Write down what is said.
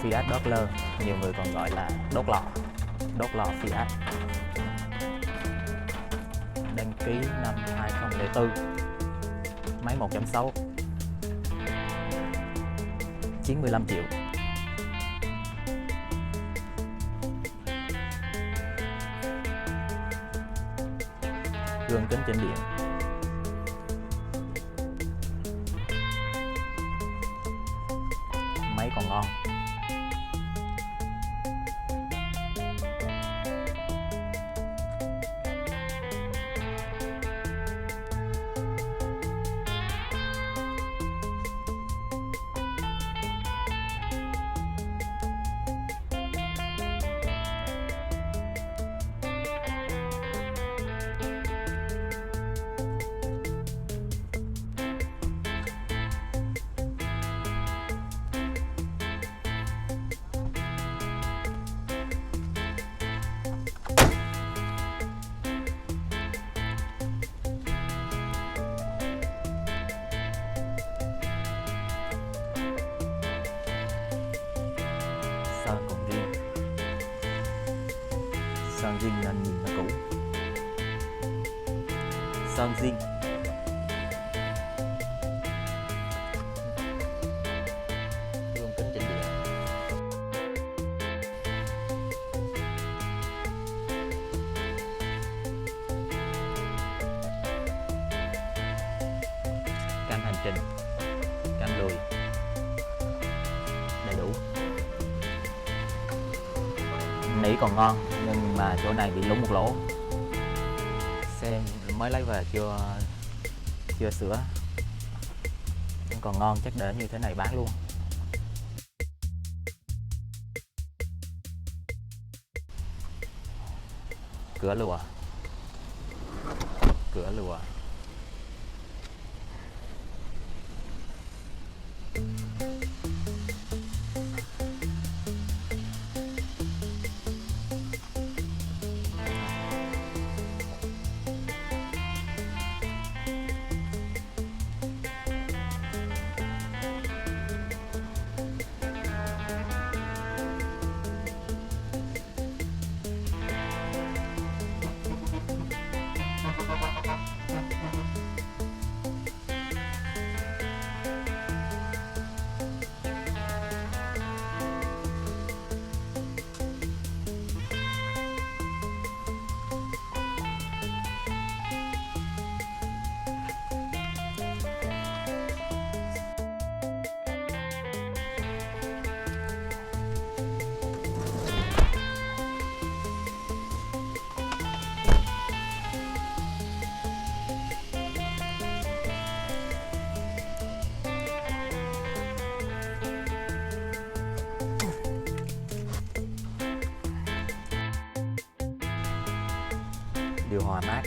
Fiat Doblo, nhiều người còn gọi là đốt lò Fiat. Đăng ký năm 2004, máy 1.6, 95 triệu. Gương kính chỉnh điện. Máy còn ngon. Sơn còn riêng, sơn riêng nên nhìn nó cũ. Sơn riêng. Gương kính chỉnh điện. Cam hành trình, cam lùi, đầy đủ. Nỉ còn ngon nhưng mà chỗ này bị lúng một lỗ. Xe mới lấy về chưa sửa, còn ngon chắc để như thế này bán luôn. Cửa lùa. Điều hòa mát.